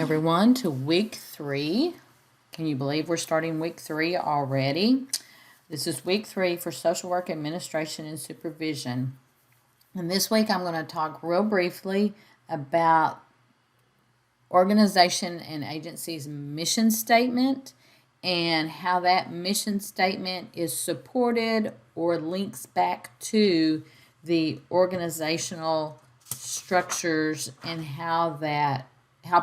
everyone, to week 3. Can you believe we're starting week 3 already? This is week 3 for social work administration and supervision. And this week I'm going to talk real briefly about organization and agency's mission statement and how that mission statement is supported or links back to the organizational structures and how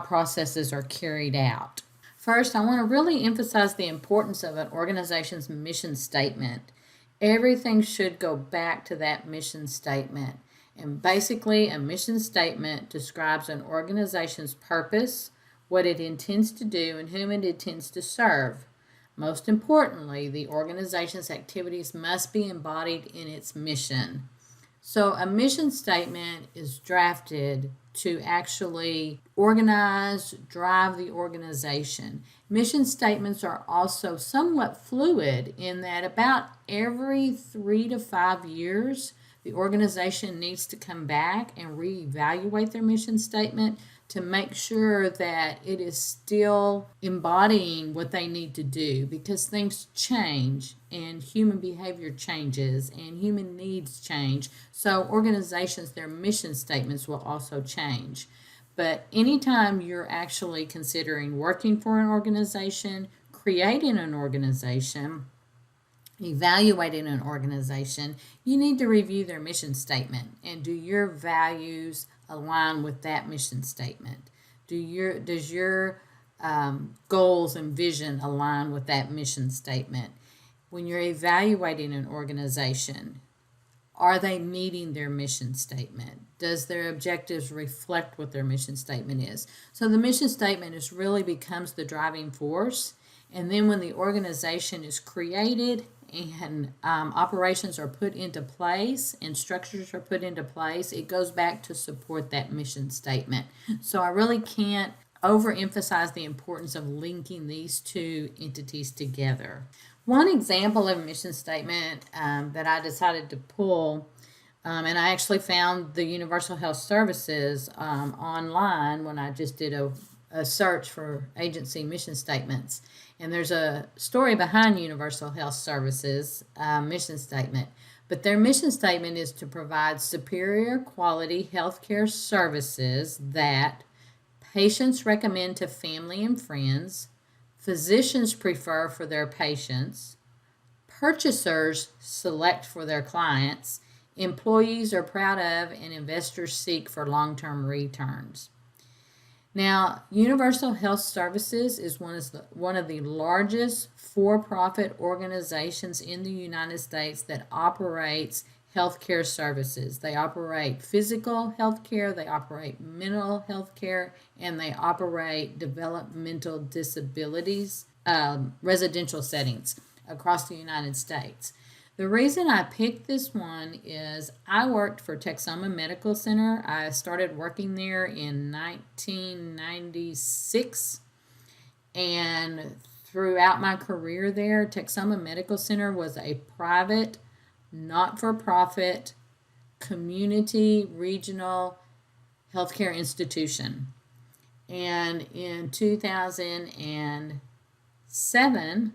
processes are carried out. First, I want to really emphasize the importance of an organization's mission statement. Everything should go back to that mission statement. And basically, a mission statement describes an organization's purpose, what it intends to do, and whom it intends to serve. Most importantly, the organization's activities must be embodied in its mission. So a mission statement is drafted to actually organize, drive the organization. Mission statements are also somewhat fluid in that about every 3 to 5 years, the organization needs to come back and reevaluate their mission statement to make sure that it is still embodying what they need to do, because things change and human behavior changes and human needs change. So organizations, their mission statements will also change. But anytime you're actually considering working for an organization, creating an organization, evaluating an organization, you need to review their mission statement. And do your values align with that mission statement? Does your goals and vision align with that mission statement? When you're evaluating an organization, are they meeting their mission statement? Does their objectives reflect what their mission statement is? So the mission statement really becomes the driving force. And then when the organization is created and operations are put into place and structures are put into place, it goes back to support that mission statement. So I really can't overemphasize the importance of linking these two entities together. One example of a mission statement that I decided to pull, and I actually found the Universal Health Services online when I just did a search for agency mission statements. And there's a story behind Universal Health Services mission statement. But their mission statement is to provide superior quality healthcare services that patients recommend to family and friends, physicians prefer for their patients, purchasers select for their clients, employees are proud of, and investors seek for long-term returns. Now, Universal Health Services is one of the largest for-profit organizations in the United States that operates healthcare services. They operate physical healthcare, they operate mental healthcare, and they operate developmental disabilities residential settings across the United States. The reason I picked this one is I worked for Texoma Medical Center. I started working there in 1996, and throughout my career there, Texoma Medical Center was a private, not-for-profit, community, regional healthcare institution. And in 2007,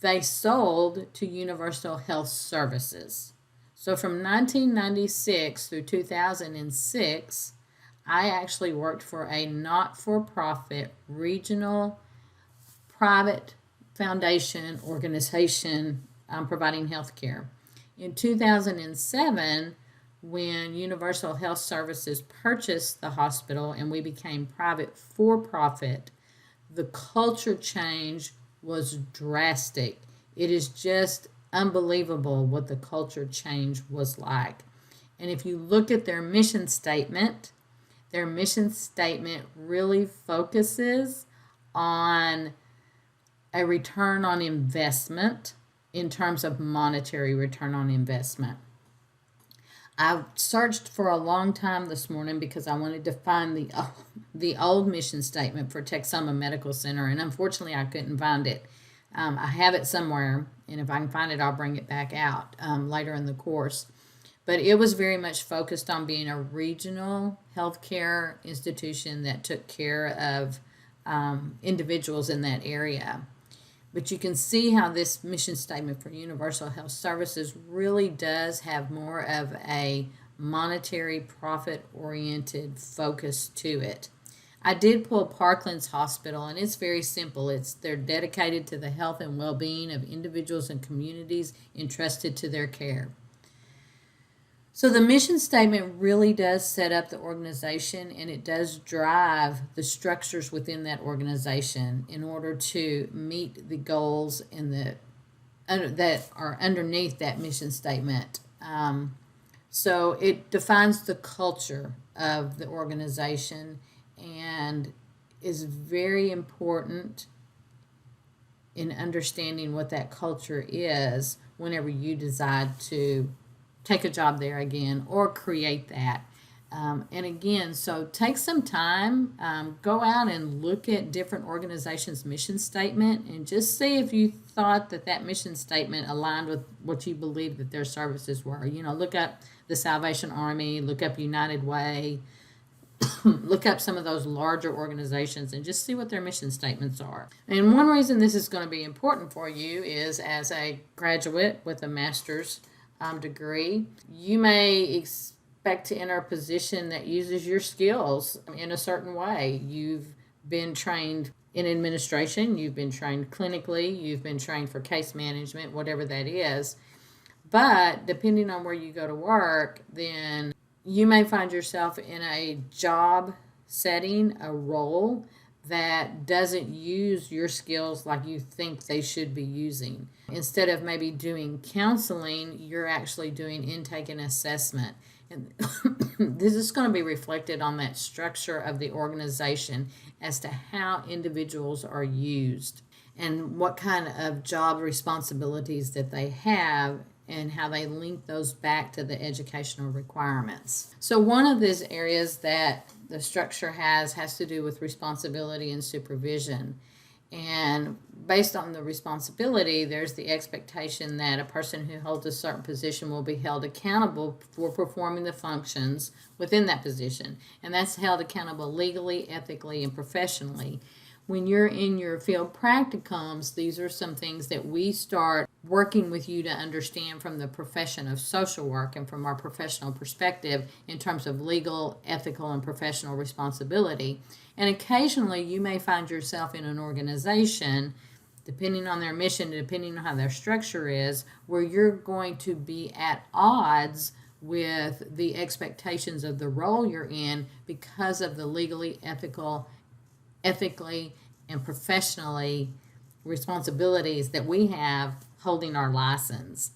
they sold to Universal Health Services. So from 1996 through 2006, I actually worked for a not-for-profit regional private foundation organization providing health care. In 2007, when Universal Health Services purchased the hospital and we became private for-profit, the culture change was drastic. It is just unbelievable what the culture change was like. And if you look at their mission statement really focuses on a return on investment in terms of monetary return on investment. I searched for a long time this morning because I wanted to find the old mission statement for Texoma Medical Center, and unfortunately I couldn't find it. I have it somewhere, and if I can find it, I'll bring it back out later in the course. But it was very much focused on being a regional healthcare institution that took care of individuals in that area. But you can see how this mission statement for Universal Health Services really does have more of a monetary profit oriented focus to it. I did pull Parkland's Hospital, and it's very simple. They're dedicated to the health and well-being of individuals and communities entrusted to their care. So the mission statement really does set up the organization, and it does drive the structures within that organization in order to meet the goals that are underneath that mission statement. So it defines the culture of the organization and is very important in understanding what that culture is whenever you decide to take a job there again or create that. And again, so take some time, go out and look at different organizations' mission statement and just see if you thought that mission statement aligned with what you believe that their services were. Look up the Salvation Army, look up United Way, look up some of those larger organizations and just see what their mission statements are. And one reason this is going to be important for you is as a graduate with a master's degree, you may expect to enter a position that uses your skills in a certain way. You've been trained in administration, you've been trained clinically, you've been trained for case management, whatever that is. But depending on where you go to work, then you may find yourself in a job setting, a role that doesn't use your skills like you think they should be using. Instead of maybe doing counseling, you're actually doing intake and assessment. And this is going to be reflected on that structure of the organization as to how individuals are used and what kind of job responsibilities that they have and how they link those back to the educational requirements. So one of these areas that the structure has to do with responsibility and supervision. And based on the responsibility, there's the expectation that a person who holds a certain position will be held accountable for performing the functions within that position. And that's held accountable legally, ethically, and professionally. When you're in your field practicums, these are some things that we start working with you to understand from the profession of social work and from our professional perspective in terms of legal, ethical, and professional responsibility. And occasionally you may find yourself in an organization, depending on their mission, depending on how their structure is, where you're going to be at odds with the expectations of the role you're in because of the legally, ethically, and professionally responsibilities that we have holding our license.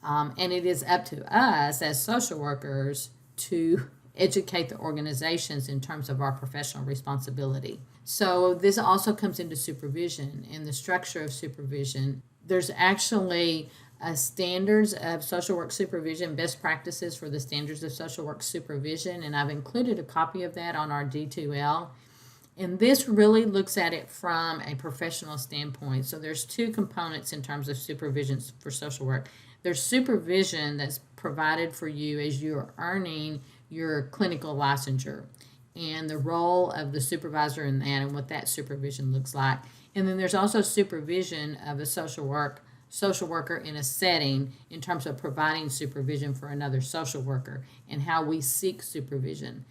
And it is up to us as social workers to educate the organizations in terms of our professional responsibility. So this also comes into supervision and the structure of supervision. There's actually standards of social work supervision, best practices for the standards of social work supervision, and I've included a copy of that on our D2L. And this really looks at it from a professional standpoint. So there's two components in terms of supervision for social work. There's supervision that's provided for you as you're earning your clinical licensure and the role of the supervisor in that and what that supervision looks like. And then there's also supervision of a social worker in a setting in terms of providing supervision for another social worker and how we seek supervision.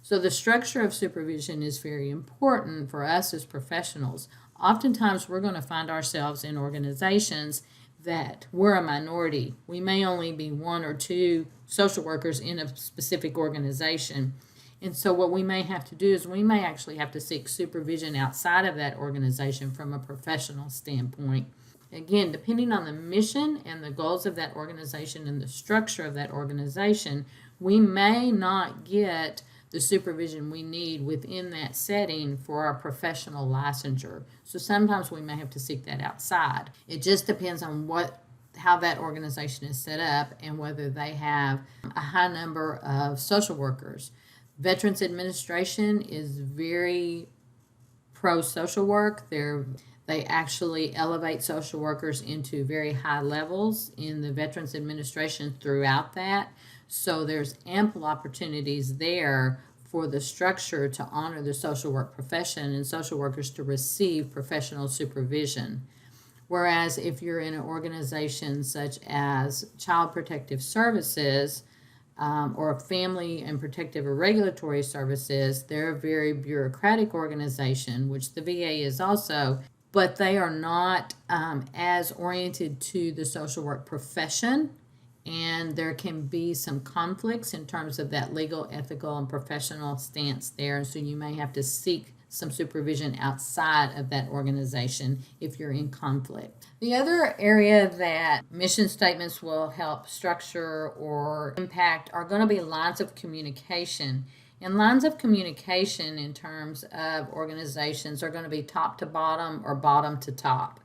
So the structure of supervision is very important for us as professionals. Oftentimes we're going to find ourselves in organizations that we're a minority. We may only be one or two social workers in a specific organization. And so what we may have to do is we may actually have to seek supervision outside of that organization from a professional standpoint. Again, depending on the mission and the goals of that organization and the structure of that organization, we may not get the supervision we need within that setting for our professional licensure. So sometimes we may have to seek that outside. It just depends on how that organization is set up and whether they have a high number of social workers. Veterans Administration is very pro-social work. They actually elevate social workers into very high levels in the Veterans Administration throughout that. So there's ample opportunities there for the structure to honor the social work profession and social workers to receive professional supervision. Whereas if you're in an organization such as Child Protective Services, or Family and Protective or Regulatory Services, they're a very bureaucratic organization, which the VA is also, but they are not as oriented to the social work profession. And there can be some conflicts in terms of that legal, ethical, and professional stance there. So you may have to seek some supervision outside of that organization if you're in conflict. The other area that mission statements will help structure or impact are going to be lines of communication. And lines of communication in terms of organizations are going to be top to bottom or bottom to top.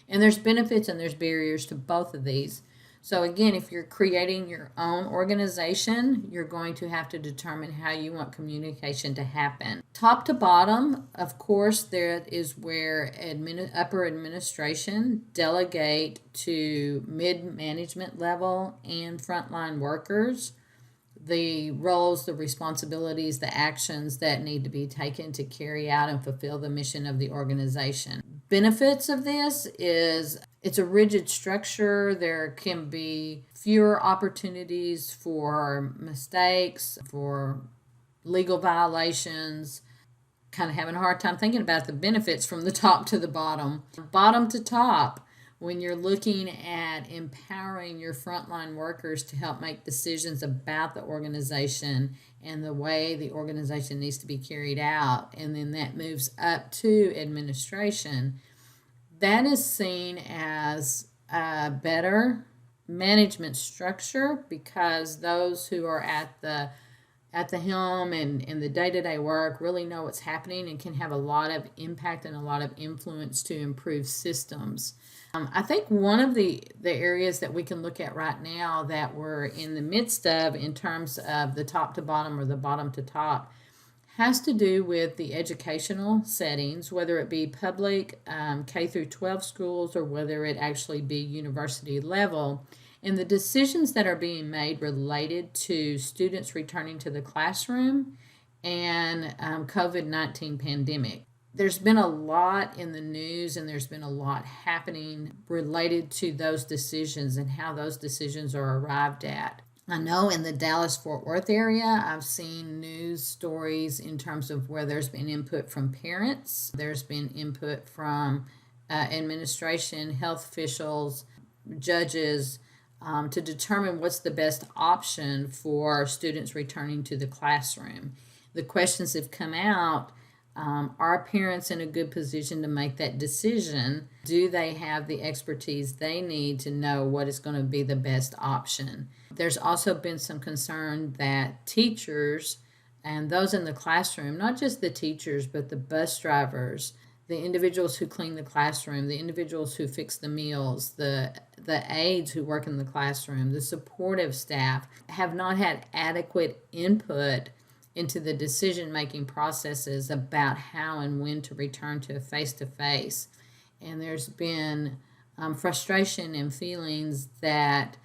And there's benefits and there's barriers to both of these. So again, if you're creating your own organization, you're going to have to determine how you want communication to happen. Top to bottom, of course, there is where upper administration delegate to mid-management level and frontline workers the roles, the responsibilities, the actions that need to be taken to carry out and fulfill the mission of the organization. Benefits of this is it's a rigid structure. There can be fewer opportunities for mistakes, for legal violations. Kind of having a hard time thinking about the benefits from the top to the bottom. Bottom to top, when you're looking at empowering your frontline workers to help make decisions about the organization and the way the organization needs to be carried out, and then that moves up to administration, that is seen as a better management structure because those who are at the helm and the day-to-day work really know what's happening and can have a lot of impact and a lot of influence to improve systems. I think one of the areas that we can look at right now that we're in the midst of in terms of the top to bottom or the bottom to top has to do with the educational settings, whether it be public K through 12 schools or whether it actually be university level, and the decisions that are being made related to students returning to the classroom and COVID-19 pandemic. There's been a lot in the news and there's been a lot happening related to those decisions and how those decisions are arrived at. I know in the Dallas-Fort Worth area, I've seen news stories in terms of where there's been input from parents, there's been input from administration, health officials, judges, to determine what's the best option for students returning to the classroom. The questions have come out. Are parents in a good position to make that decision? Do they have the expertise they need to know what is going to be the best option? There's also been some concern that teachers and those in the classroom, not just the teachers, but the bus drivers, the individuals who clean the classroom, the individuals who fix the meals, the aides who work in the classroom, the supportive staff, have not had adequate input into the decision-making processes about how and when to return to a face-to-face. And there's been frustration and feelings that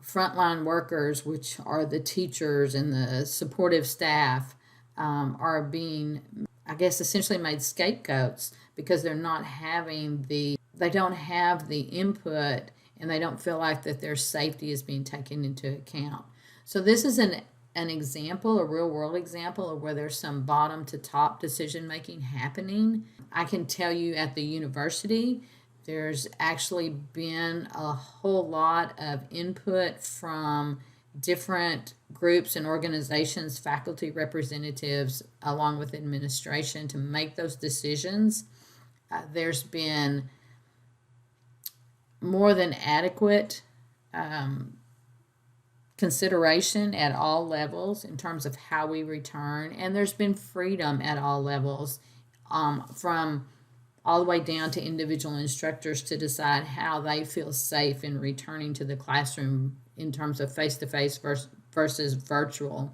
frontline workers, which are the teachers and the supportive staff, are being, I guess, essentially made scapegoats because they're not having they don't have the input and they don't feel like that their safety is being taken into account. So this is an example, a real world example of where there's some bottom to top decision making happening. I can tell you at the university, there's actually been a whole lot of input from different groups and organizations, faculty representatives, along with administration to make those decisions. There's been more than adequate consideration at all levels in terms of how we return, and there's been freedom at all levels, from all the way down to individual instructors to decide how they feel safe in returning to the classroom in terms of face-to-face versus virtual.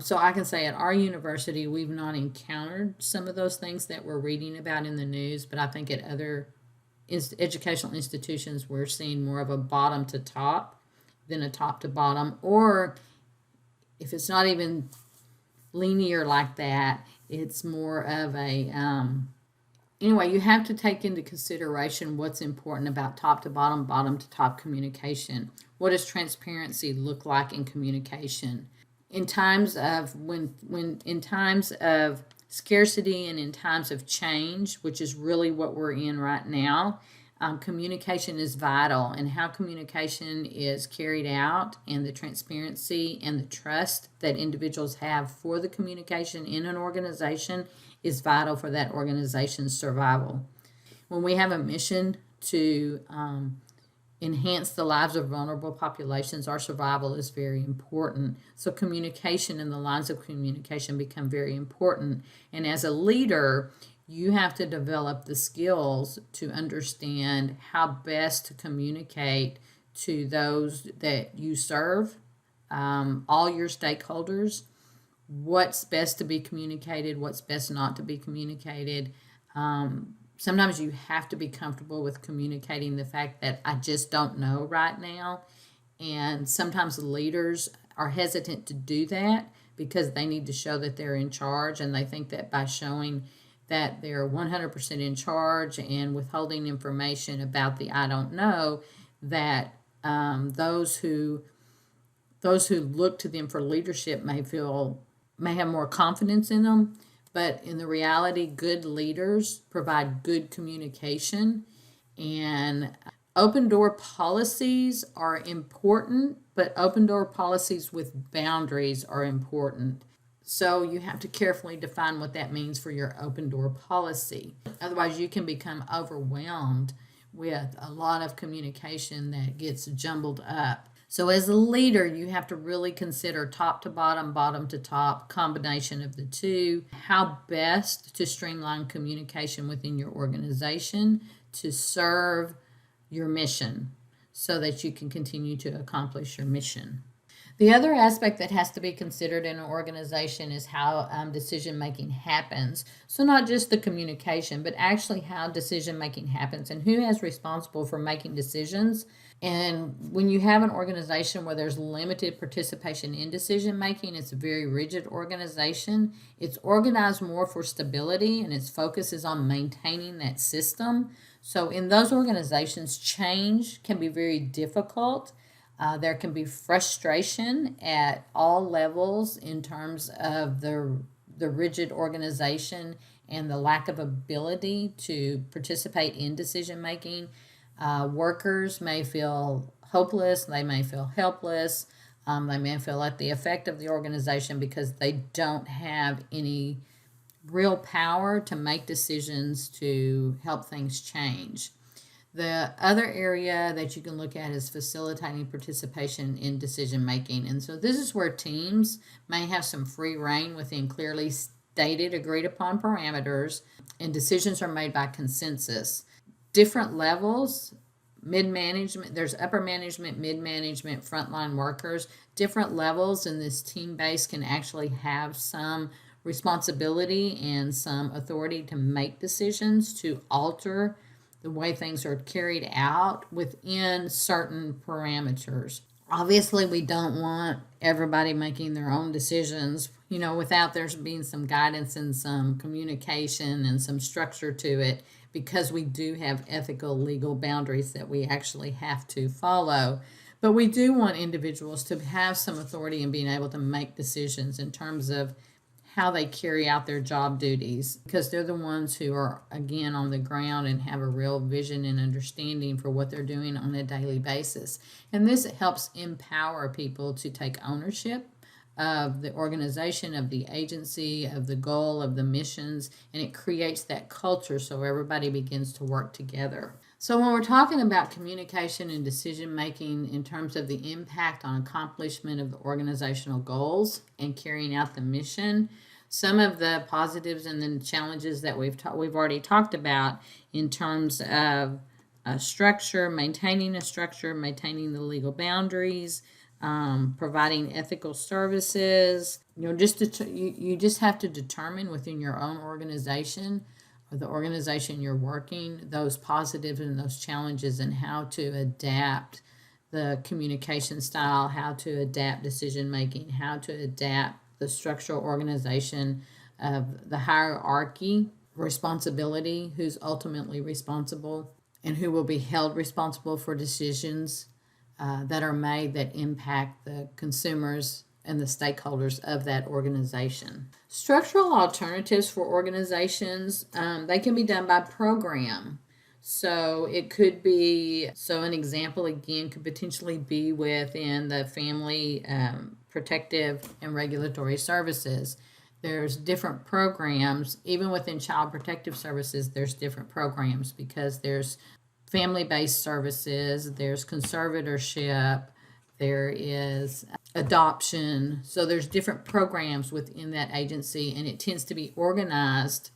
So I can say at our university, we've not encountered some of those things that we're reading about in the news, but I think at other educational institutions, we're seeing more of a bottom to top than a top to bottom, or if it's not even linear like that, it's more of a anyway, you have to take into consideration what's important about top to bottom, bottom to top communication. What does transparency look like in communication? In times of when in times of scarcity and in times of change, which is really what we're in right now, communication is vital, and how communication is carried out and the transparency and the trust that individuals have for the communication in an organization is vital for that organization's survival. When we have a mission to enhance the lives of vulnerable populations, our survival is very important. So communication and the lines of communication become very important. And as a leader, you have to develop the skills to understand how best to communicate to those that you serve, all your stakeholders, what's best to be communicated, what's best not to be communicated. Sometimes you have to be comfortable with communicating the fact that I just don't know right now. And sometimes leaders are hesitant to do that because they need to show that they're in charge, and they think that by showing that they're 100% in charge and withholding information about the I don't know, that those who look to them for leadership may have more confidence in them. But in the reality, good leaders provide good communication, and open door policies are important, but open door policies with boundaries are important. So you have to carefully define what that means for your open door policy. Otherwise, you can become overwhelmed with a lot of communication that gets jumbled up. So as a leader, you have to really consider top to bottom, bottom to top, combination of the two, how best to streamline communication within your organization to serve your mission so that you can continue to accomplish your mission. The other aspect that has to be considered in an organization is how decision making happens. So not just the communication, but actually how decision making happens and who is responsible for making decisions. And when you have an organization where there's limited participation in decision making, it's a very rigid organization. It's organized more for stability, and its focus is on maintaining that system. So in those organizations, change can be very difficult. There can be frustration at all levels in terms of the rigid organization and the lack of ability to participate in decision making. Workers may feel hopeless, they may feel helpless, they may feel at the effect of the organization because they don't have any real power to make decisions to help things change. The other area that you can look at is facilitating participation in decision making. And so this is where teams may have some free reign within clearly stated, agreed upon parameters, and decisions are made by consensus. Different levels, mid-management, there's upper management, mid-management, frontline workers. Different levels in this team base can actually have some responsibility and some authority to make decisions to alter the way things are carried out within certain parameters. Obviously, we don't want everybody making their own decisions, without there being some guidance and some communication and some structure to it, because we do have ethical, legal boundaries that we actually have to follow. But we do want individuals to have some authority in being able to make decisions in terms of how they carry out their job duties, because they're the ones who are, again, on the ground and have a real vision and understanding for what they're doing on a daily basis. And this helps empower people to take ownership of the organization, of the agency, of the goal, of the missions, and it creates that culture so everybody begins to work together. So when we're talking about communication and decision making in terms of the impact on accomplishment of the organizational goals and carrying out the mission, some of the positives and the challenges that we've already talked about in terms of structure, maintaining the legal boundaries, providing ethical services. You just have to determine within your own organization or the organization you're working those positives and those challenges and how to adapt the communication style, how to adapt decision making, how to adapt the structural organization of the hierarchy, responsibility, who's ultimately responsible, and who will be held responsible for decisions that are made that impact the consumers and the stakeholders of that organization. Structural alternatives for organizations, they can be done by program. So it could be, so an example again could potentially be within the family protective and regulatory services. There's different programs, even within child protective services, there's different programs because there's family-based services, there's conservatorship, there is adoption. So there's different programs within that agency, and it tends to be organized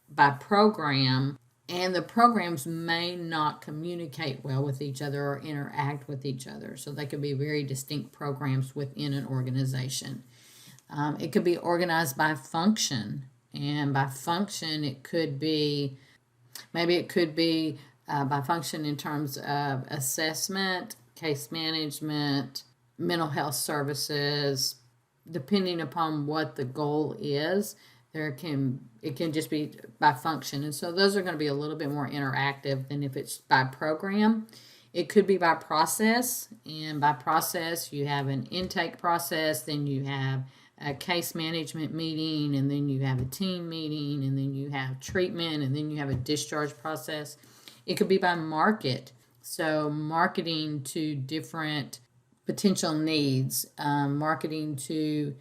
by program, and the programs may not communicate well with each other or interact with each other. So they could be very distinct programs within an organization. It could be organized by function, and by function it could be, maybe it could be by function in terms of assessment, case management, mental health services, depending upon what the goal is. It can just be by function, and so those are going to be a little bit more interactive than if it's by program. It could be by process, and by process you have an intake process, then you have a case management meeting, and then you have a team meeting, and then you have treatment, and then you have a discharge process. It could be by market, so marketing to different potential needs, marketing to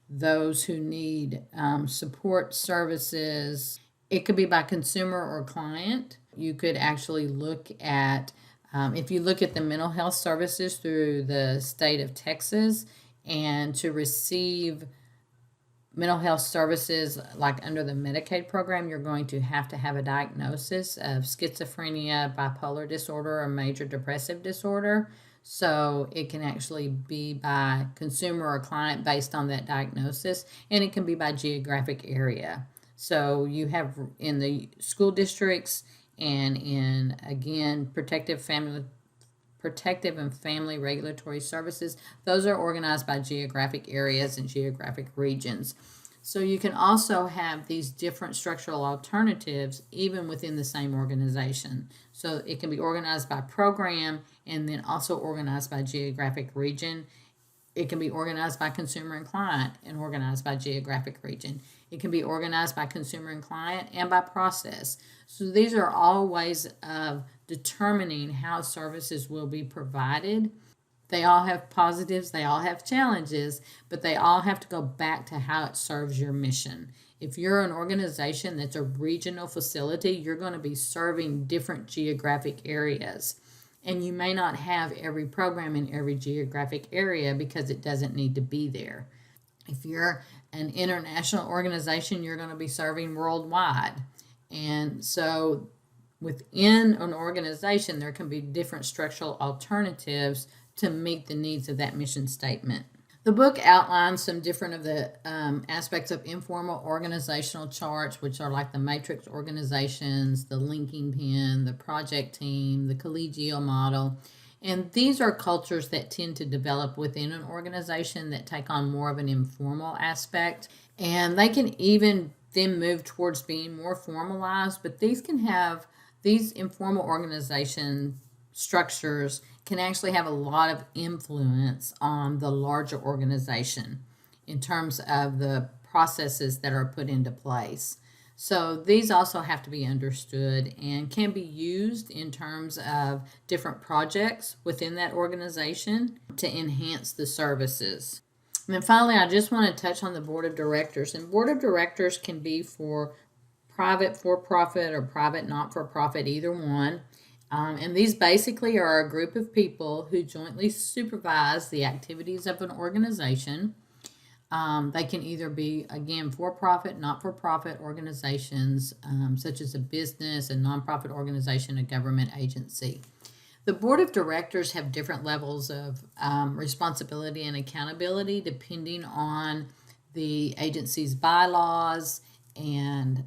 those who need support services. It could be by consumer or client. You could actually look at, if you look at the mental health services through the state of Texas, and to receive mental health services like under the Medicaid program, you're going to have a diagnosis of schizophrenia, bipolar disorder, or major depressive disorder. So it can actually be by consumer or client based on that diagnosis, and it can be by geographic area. So you have in the school districts and in, again, protective and family regulatory services, those are organized by geographic areas and geographic regions. So you can also have these different structural alternatives even within the same organization. So it can be organized by program and then also organized by geographic region. It can be organized by consumer and client and organized by geographic region. It can be organized by consumer and client and by process. So these are all ways of determining how services will be provided. They all have positives, they all have challenges, but they all have to go back to how it serves your mission. If you're an organization that's a regional facility, you're going to be serving different geographic areas. And you may not have every program in every geographic area because it doesn't need to be there. If you're an international organization, you're going to be serving worldwide. And so within an organization, there can be different structural alternatives to meet the needs of that mission statement. The book outlines some different of the aspects of informal organizational charts, which are like the matrix organizations, the linking pin, the project team, the collegial model. And these are cultures that tend to develop within an organization that take on more of an informal aspect. And they can even then move towards being more formalized, but these informal organization structures can actually have a lot of influence on the larger organization in terms of the processes that are put into place. So these also have to be understood and can be used in terms of different projects within that organization to enhance the services. And then finally, I just want to touch on the board of directors. And board of directors can be for private for-profit or private not-for-profit, either one. And these basically are a group of people who jointly supervise the activities of an organization. They can either be, again, for-profit, not-for-profit organizations, such as a business, a nonprofit organization, a government agency. The board of directors have different levels of responsibility and accountability depending on the agency's bylaws and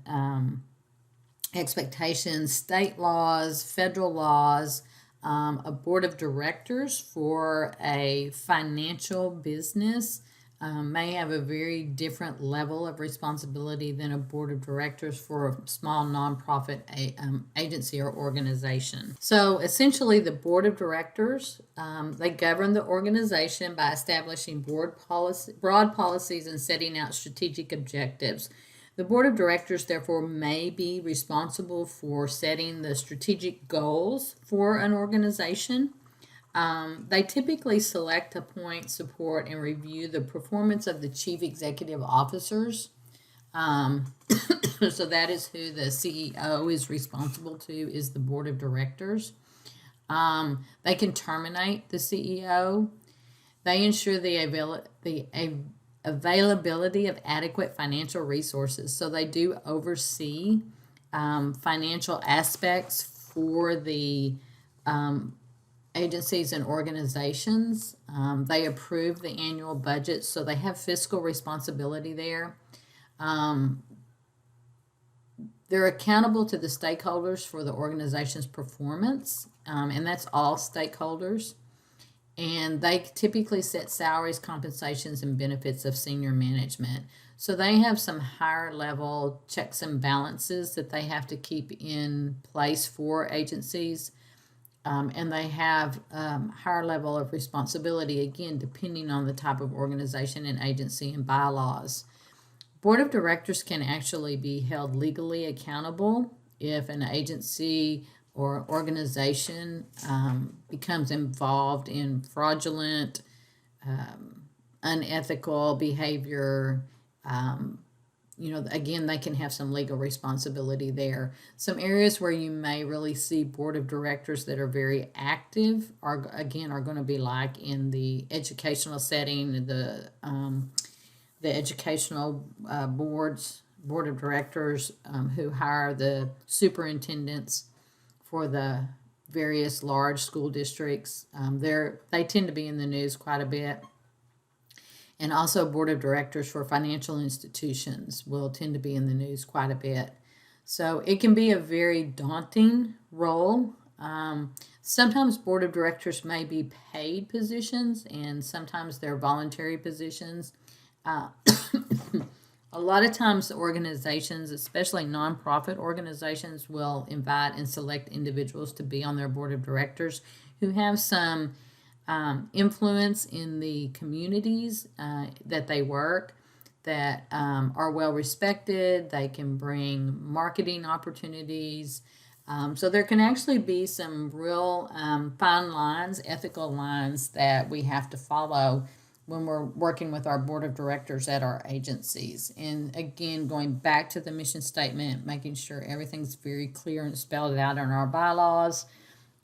expectations, state laws, federal laws, A board of directors for a financial business may have a very different level of responsibility than a board of directors for a small nonprofit agency or organization. So essentially, the board of directors they govern the organization by establishing broad policies and setting out strategic objectives. The board of directors, therefore, may be responsible for setting the strategic goals for an organization. They typically select, appoint, support, and review the performance of the chief executive officers. So that is who the CEO is responsible to, is the board of directors. They can terminate the CEO. They ensure the availability of adequate financial resources. So they do oversee financial aspects for the agencies and organizations. They approve the annual budget, so they have fiscal responsibility there. They're accountable to the stakeholders for the organization's performance, and that's all stakeholders. And they typically set salaries, compensations, and benefits of senior management. So they have some higher level checks and balances that they have to keep in place for agencies. And they have higher level of responsibility, again, depending on the type of organization and agency and bylaws. Board of directors can actually be held legally accountable if an agency or organization becomes involved in fraudulent, unethical behavior. Again, they can have some legal responsibility there. Some areas where you may really see board of directors that are very active are going to be like in the educational setting, the educational board of directors who hire the superintendents for the various large school districts. They tend to be in the news quite a bit. And also board of directors for financial institutions will tend to be in the news quite a bit. So it can be a very daunting role. Sometimes board of directors may be paid positions, and sometimes they're voluntary positions. A lot of times organizations, especially nonprofit organizations, will invite and select individuals to be on their board of directors who have some influence in the communities that they work, that are well respected. They can bring marketing opportunities. So there can actually be some real fine lines, ethical lines that we have to follow when we're working with our board of directors at our agencies. And again, going back to the mission statement, making sure everything's very clear and spelled out in our bylaws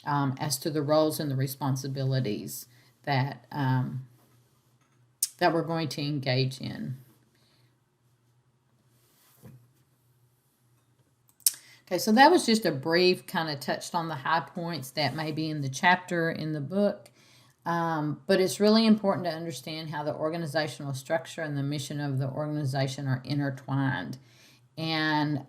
as to the roles and the responsibilities that we're going to engage in. Okay, so that was just a brief kind of touched on the high points that may be in the chapter in the book. But it's really important to understand how the organizational structure and the mission of the organization are intertwined. And,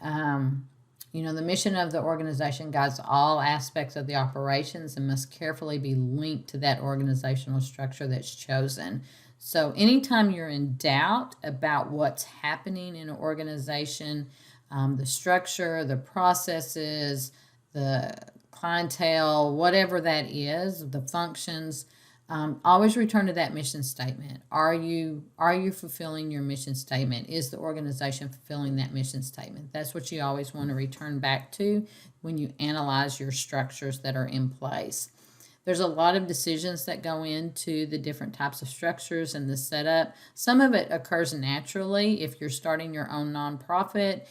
the mission of the organization guides all aspects of the operations and must carefully be linked to that organizational structure that's chosen. So anytime you're in doubt about what's happening in an organization, the structure, the processes, the clientele, whatever that is, the functions, always return to that mission statement. Are you fulfilling your mission statement? Is the organization fulfilling that mission statement? That's what you always want to return back to when you analyze your structures that are in place. There's a lot of decisions that go into the different types of structures and the setup. Some of it occurs naturally if you're starting your own nonprofit.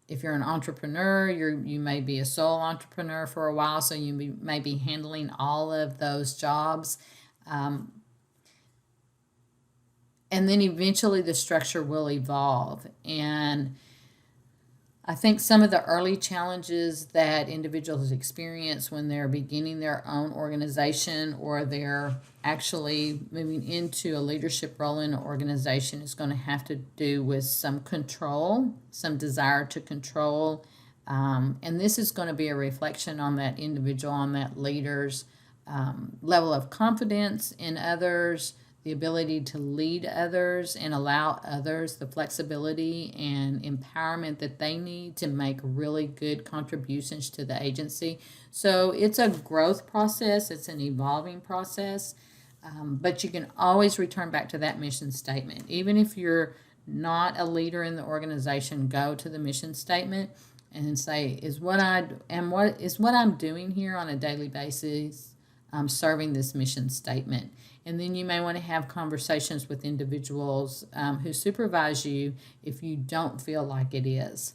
If you're an entrepreneur, you may be a sole entrepreneur for a while, so you may be handling all of those jobs. And then eventually the structure will evolve. And I think some of the early challenges that individuals experience when they're beginning their own organization or they're actually moving into a leadership role in an organization is going to have to do with some control, some desire to control And this is going to be a reflection on that individual, on that leader's level of confidence in others, the ability to lead others and allow others the flexibility and empowerment that they need to make really good contributions to the agency. So it's a growth process, it's an evolving process, but you can always return back to that mission statement. Even if you're not a leader in the organization, go to the mission statement and say, is what I'm doing here on a daily basis serving this mission statement? And then you may want to have conversations with individuals who supervise you if you don't feel like it is.